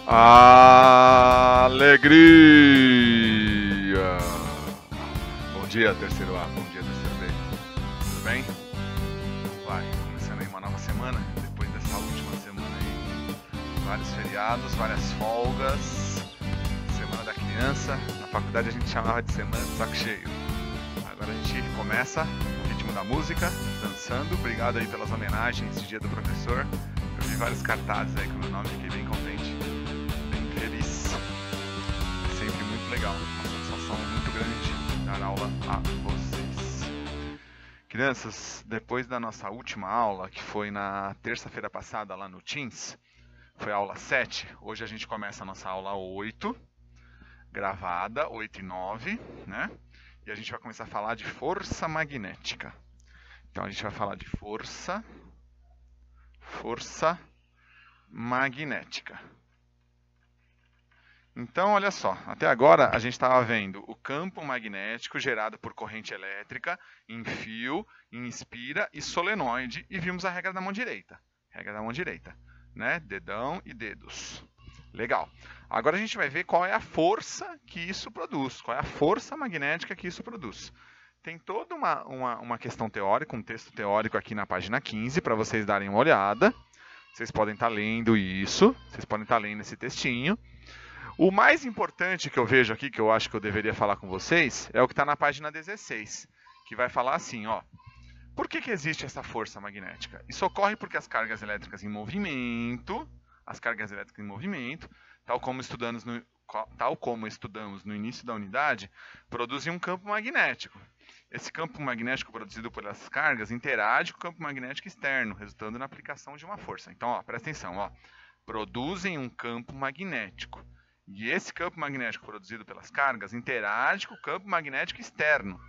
Alegria! Bom dia, terceiro A, bom dia, terceiro B. Tudo bem? Vai, começando aí uma nova semana, depois dessa última semana aí. Vários feriados, várias folgas. Semana da criança, na faculdade a gente chamava de semana de saco cheio. Agora a gente começa no ritmo da música, dançando. Obrigado aí pelas homenagens de dia do professor. Eu vi vários cartazes aí com o meu nome, fiquei bem contente. Feliz. É sempre muito legal. Uma satisfação muito grande dar aula a vocês. Crianças, depois da nossa última aula, que foi na terça-feira passada lá no Teams, foi a aula 7. Hoje a gente começa a nossa aula 8, gravada, 8 e 9, né? E a gente vai começar a falar de força magnética. Então a gente vai falar de força magnética. Então, olha só, até agora a gente estava vendo o campo magnético gerado por corrente elétrica em fio, em espira e solenoide, e vimos a regra da mão direita. Regra da mão direita, né? Dedão e dedos. Legal. Agora a gente vai ver qual é a força que isso produz, qual é a força magnética que isso produz. Tem toda uma questão teórica, um texto teórico aqui na página 15, para vocês darem uma olhada. Vocês podem estar lendo isso, vocês podem estar lendo esse textinho. O mais importante que eu vejo aqui, que eu acho que eu deveria falar com vocês, é o que está na página 16, que vai falar assim, ó. Por que existe essa força magnética? Isso ocorre porque as cargas elétricas em movimento, tal como estudamos no início da unidade, produzem um campo magnético. Esse campo magnético produzido pelas cargas interage com o campo magnético externo, resultando na aplicação de uma força. Então, ó, presta atenção, ó. Produzem um campo magnético. E esse campo magnético produzido pelas cargas interage com o campo magnético externo,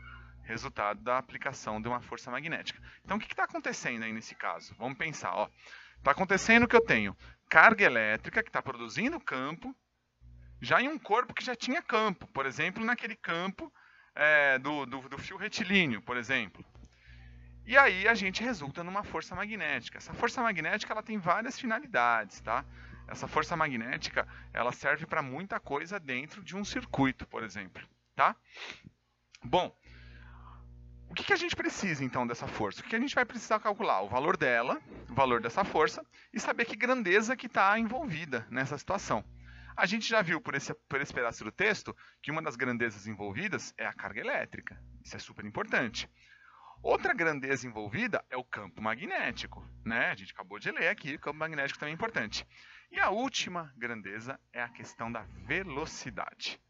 resultado da aplicação de uma força magnética. Então, o que está acontecendo aí nesse caso? Vamos pensar, ó. Está acontecendo que eu tenho carga elétrica que está produzindo campo, já em um corpo que já tinha campo. Por exemplo, naquele campo do fio retilíneo, por exemplo. E aí a gente resulta numa força magnética. Essa força magnética ela tem várias finalidades, tá? Essa força magnética ela serve para muita coisa dentro de um circuito, por exemplo, tá? Bom, o que a gente precisa então dessa força? O que a gente vai precisar calcular? O valor dela, o valor dessa força e saber que grandeza que está envolvida nessa situação. A gente já viu por esse pedaço do texto que uma das grandezas envolvidas é a carga elétrica. Isso é super importante. Outra grandeza envolvida é o campo magnético, né? A gente acabou de ler aqui, o campo magnético também é importante. E a última grandeza é a questão da velocidade.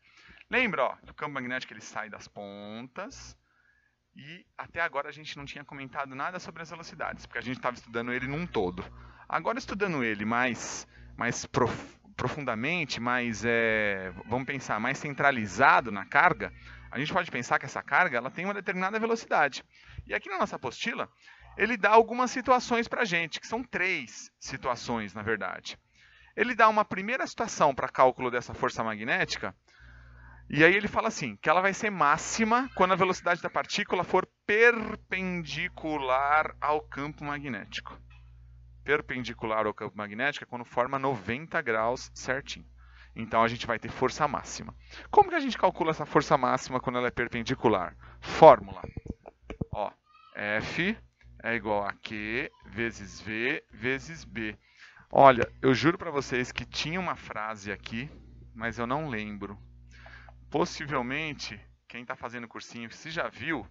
Lembra, ó, que o campo magnético ele sai das pontas e até agora a gente não tinha comentado nada sobre as velocidades, porque a gente estava estudando ele num todo. Agora estudando ele mais profundamente, vamos pensar, mais centralizado na carga, a gente pode pensar que essa carga ela tem uma determinada velocidade. E aqui na nossa apostila, ele dá algumas situações para a gente, que são 3 situações, na verdade. Ele dá uma primeira situação para cálculo dessa força magnética, e aí ele fala assim, que ela vai ser máxima quando a velocidade da partícula for perpendicular ao campo magnético. Perpendicular ao campo magnético é quando forma 90 graus certinho. Então a gente vai ter força máxima. Como que a gente calcula essa força máxima quando ela é perpendicular? Fórmula. Ó, F é igual a Q vezes V vezes B. Olha, eu juro para vocês que tinha uma frase aqui, mas eu não lembro. Possivelmente, quem está fazendo cursinho, se já viu,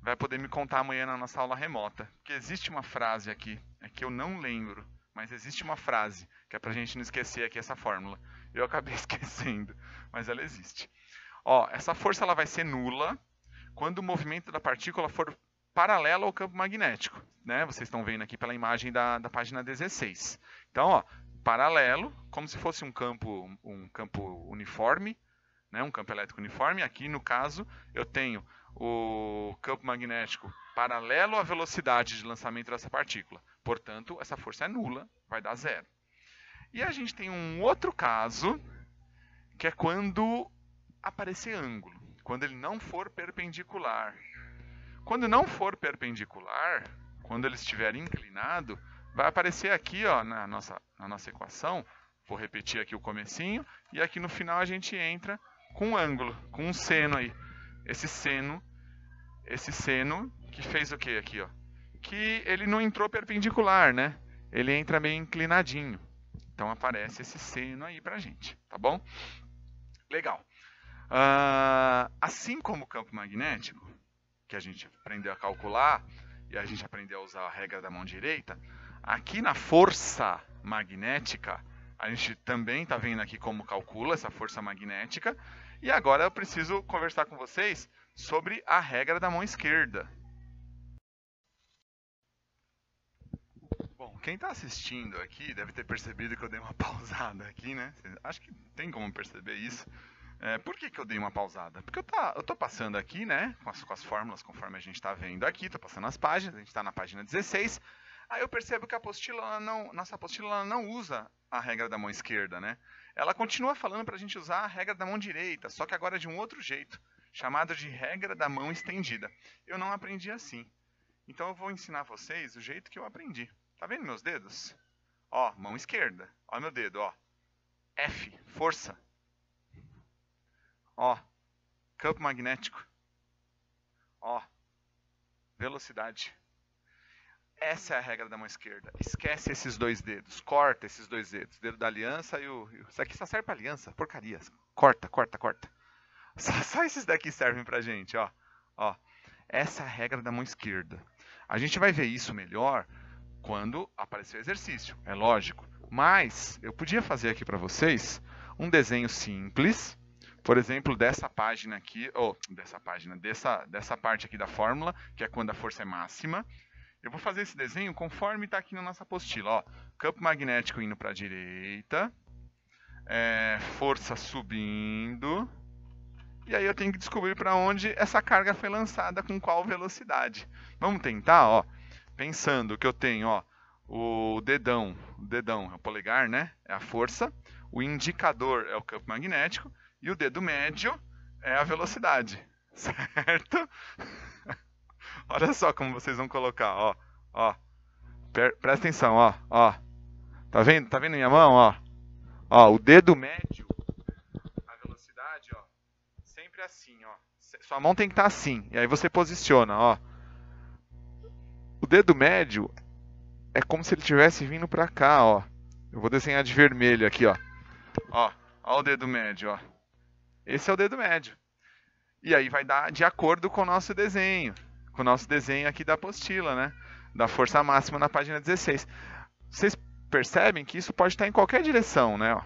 vai poder me contar amanhã na nossa aula remota. Porque existe uma frase aqui, é que eu não lembro, mas existe uma frase, que é para a gente não esquecer aqui essa fórmula. Eu acabei esquecendo, mas ela existe. Ó, essa força ela vai ser nula quando o movimento da partícula for paralelo ao campo magnético, né? Vocês estão vendo aqui pela imagem da página 16. Então, ó, paralelo, como se fosse um campo uniforme, né? Um campo elétrico uniforme. Aqui, no caso, eu tenho o campo magnético paralelo à velocidade de lançamento dessa partícula. Portanto, essa força é nula, vai dar 0. E a gente tem um outro caso, que é quando aparecer ângulo, quando ele não for perpendicular. Quando não for perpendicular, quando ele estiver inclinado, vai aparecer aqui ó, na nossa equação Vou repetir aqui o comecinho. E aqui no final a gente entra com um ângulo, com um seno aí. Esse seno que fez o quê aqui, ó? Que ele não entrou perpendicular, né? Ele entra meio inclinadinho. Então aparece esse seno aí pra gente, tá bom? Legal. Assim como o campo magnético, que a gente aprendeu a calcular e a gente aprendeu a usar a regra da mão direita, aqui na força magnética, a gente também está vendo aqui como calcula essa força magnética. E agora eu preciso conversar com vocês sobre a regra da mão esquerda. Bom, quem está assistindo aqui deve ter percebido que eu dei uma pausada aqui, né? Acho que tem como perceber isso. Por que eu dei uma pausada? Porque eu tô passando aqui, né, com as fórmulas conforme a gente está vendo aqui, tô passando as páginas, a gente está na página 16, aí eu percebo que nossa apostila não usa a regra da mão esquerda, né? Ela continua falando para a gente usar a regra da mão direita, só que agora de um outro jeito, chamado de regra da mão estendida. Eu não aprendi assim. Então eu vou ensinar vocês o jeito que eu aprendi. Tá vendo meus dedos? Ó, mão esquerda. Ó meu dedo, ó. F, força. Ó, campo magnético. Ó, velocidade. Essa é a regra da mão esquerda. Esquece esses dois dedos. Corta esses dois dedos. Dedo da aliança e o... Isso aqui só serve pra aliança. Porcaria. Corta, corta, corta. Só esses daqui servem pra gente, ó. Ó. Essa é a regra da mão esquerda. A gente vai ver isso melhor quando aparecer o exercício. É lógico. Mas eu podia fazer aqui pra vocês um desenho simples. Por exemplo, dessa página aqui, ou dessa parte aqui da fórmula, que é quando a força é máxima. Eu vou fazer esse desenho conforme está aqui na nossa apostila. Ó, campo magnético indo para a direita, força subindo, e aí eu tenho que descobrir para onde essa carga foi lançada, com qual velocidade. Vamos tentar, ó, pensando que eu tenho, ó, o dedão é o polegar, né? É a força, o indicador é o campo magnético e o dedo médio é a velocidade, certo? Olha só como vocês vão colocar, ó, ó. Presta atenção, ó, ó. Tá vendo minha mão, ó? Ó, o dedo médio, a velocidade, ó, sempre assim, ó. Sua mão tem que estar assim, e aí você posiciona, ó. O dedo médio é como se ele estivesse vindo pra cá, ó. Eu vou desenhar de vermelho aqui, ó. Ó, ó o dedo médio, ó. Esse é o dedo médio. E aí vai dar de acordo com o nosso desenho. Com o nosso desenho aqui da apostila, né? Da força máxima na página 16. Vocês percebem que isso pode estar em qualquer direção, né? Ó.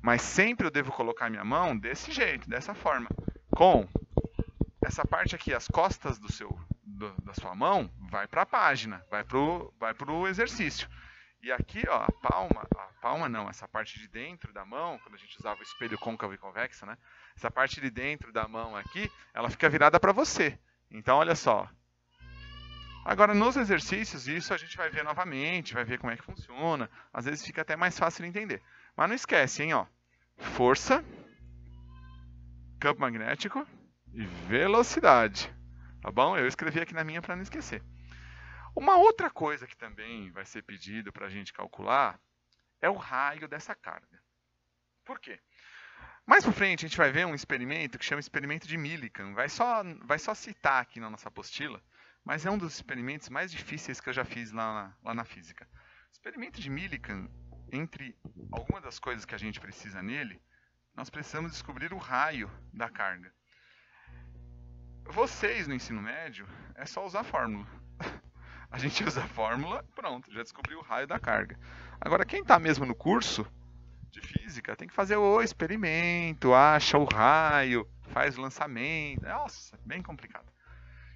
Mas sempre eu devo colocar minha mão desse jeito, dessa forma. Com essa parte aqui, as costas da sua mão, vai para a página, vai pro exercício. E aqui, ó, a palma não, essa parte de dentro da mão, quando a gente usava o espelho côncavo e convexo, né? Essa parte de dentro da mão aqui, ela fica virada para você. Então, olha só. Agora, nos exercícios, isso a gente vai ver novamente, vai ver como é que funciona. Às vezes fica até mais fácil de entender. Mas não esquece, hein, ó. Força, campo magnético e velocidade. Tá bom? Eu escrevi aqui na minha para não esquecer. Uma outra coisa que também vai ser pedido para a gente calcular é o raio dessa carga. Por quê? Mais para frente a gente vai ver um experimento que chama experimento de Millikan. Vai só citar aqui na nossa apostila, mas é um dos experimentos mais difíceis que eu já fiz lá na física. O experimento de Millikan, entre algumas das coisas que a gente precisa nele, nós precisamos descobrir o raio da carga. Vocês no ensino médio, é só usar a fórmula. A gente usa a fórmula, pronto, já descobriu o raio da carga. Agora, quem está mesmo no curso de física tem que fazer o experimento, acha o raio, faz o lançamento. Nossa, bem complicado.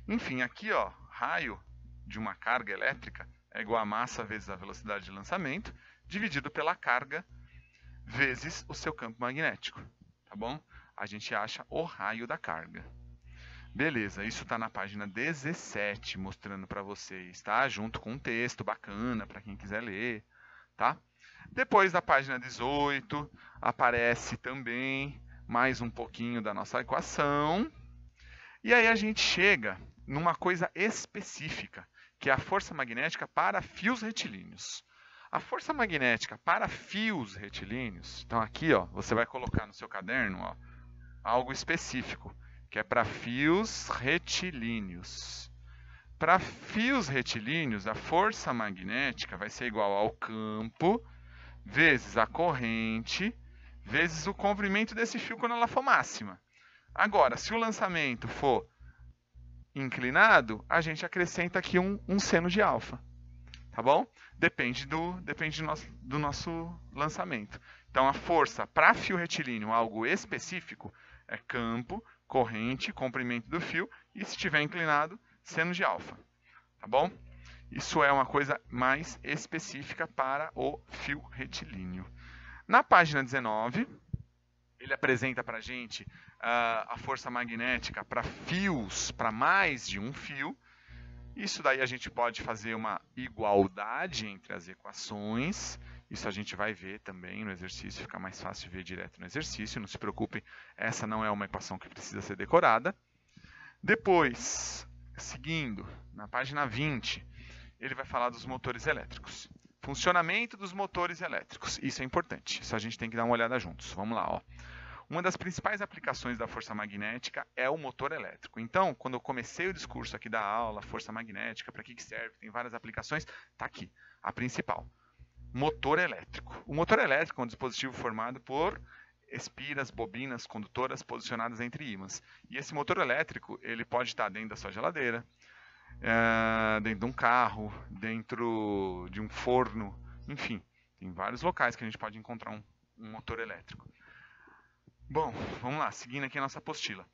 Enfim, aqui, ó, raio de uma carga elétrica é igual a massa vezes a velocidade de lançamento, dividido pela carga vezes o seu campo magnético. Tá bom? A gente acha o raio da carga. Beleza, isso está na página 17, mostrando para vocês, tá? Junto com um texto bacana para quem quiser ler, tá? Depois da página 18, aparece também mais um pouquinho da nossa equação. E aí a gente chega numa coisa específica, que é a força magnética para fios retilíneos. A força magnética para fios retilíneos, então aqui ó, você vai colocar no seu caderno ó, algo específico, que é para fios retilíneos. Para fios retilíneos, a força magnética vai ser igual ao campo vezes a corrente vezes o comprimento desse fio quando ela for máxima. Agora, se o lançamento for inclinado, a gente acrescenta aqui um seno de alfa. Tá bom? Depende do nosso lançamento. Então, a força para fio retilíneo, algo específico, é campo, corrente, comprimento do fio, e se estiver inclinado, seno de alfa. Tá bom? Isso é uma coisa mais específica para o fio retilíneo. Na página 19, ele apresenta para a gente a força magnética para fios, para mais de um fio. Isso daí a gente pode fazer uma igualdade entre as equações. Isso a gente vai ver também no exercício, fica mais fácil ver direto no exercício. Não se preocupe, essa não é uma equação que precisa ser decorada. Depois, seguindo, na página 20, ele vai falar dos motores elétricos. Funcionamento dos motores elétricos. Isso é importante, isso a gente tem que dar uma olhada juntos. Vamos lá, ó. Uma das principais aplicações da força magnética é o motor elétrico. Então, quando eu comecei o discurso aqui da aula, força magnética, para que serve, tem várias aplicações, está aqui, a principal. Motor elétrico. O motor elétrico é um dispositivo formado por espiras, bobinas, condutoras posicionadas entre ímãs. E esse motor elétrico, ele pode estar dentro da sua geladeira, dentro de um carro, dentro de um forno, enfim, tem vários locais que a gente pode encontrar um motor elétrico. Bom, vamos lá, seguindo aqui a nossa apostila.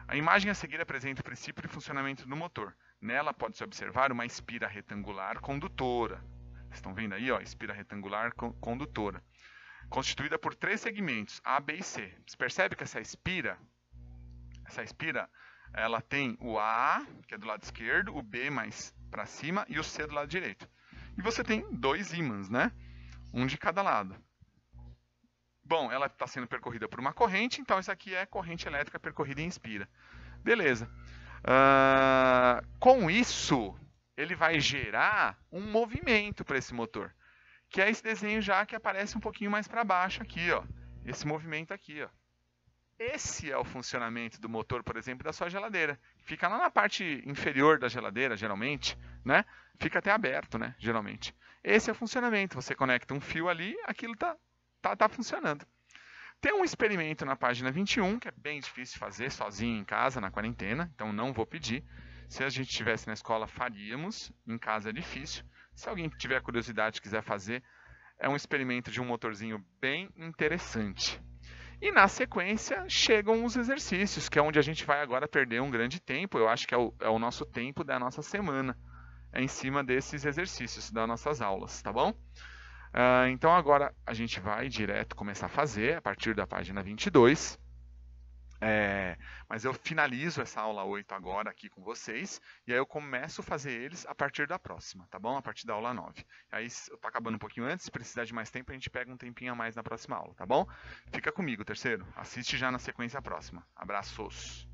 A imagem a seguir apresenta o princípio de funcionamento do motor. Nela pode-se observar uma espira retangular condutora. Vocês estão vendo aí, ó, espira retangular condutora. Constituída por 3 segmentos, A, B e C. Você percebe que essa espira, ela tem o A, que é do lado esquerdo, o B mais para cima e o C do lado direito. E você tem 2 ímãs, né? Um de cada lado. Bom, ela está sendo percorrida por uma corrente, então isso aqui é corrente elétrica percorrida em espira. Beleza. Com isso, ele vai gerar um movimento para esse motor, que é esse desenho já que aparece um pouquinho mais para baixo aqui, ó. Esse movimento aqui, ó. Esse é o funcionamento do motor, por exemplo, da sua geladeira. Fica lá na parte inferior da geladeira, geralmente, né? Fica até aberto, né? Geralmente. Esse é o funcionamento. Você conecta um fio ali, aquilo tá funcionando. Tem um experimento na página 21, que é bem difícil de fazer sozinho em casa, na quarentena, então não vou pedir. Se a gente estivesse na escola, faríamos. Em casa é difícil. Se alguém tiver curiosidade e quiser fazer, é um experimento de um motorzinho bem interessante. E na sequência chegam os exercícios, que é onde a gente vai agora perder um grande tempo. Eu acho que é o nosso tempo da nossa semana. É em cima desses exercícios das nossas aulas, tá bom? Então agora a gente vai direto começar a fazer a partir da página 22. Mas eu finalizo essa aula 8 agora aqui com vocês, e aí eu começo a fazer eles a partir da próxima, tá bom? A partir da aula 9. Aí eu tô acabando um pouquinho antes, se precisar de mais tempo, a gente pega um tempinho a mais na próxima aula, tá bom? Fica comigo, terceiro. Assiste já na sequência próxima. Abraços!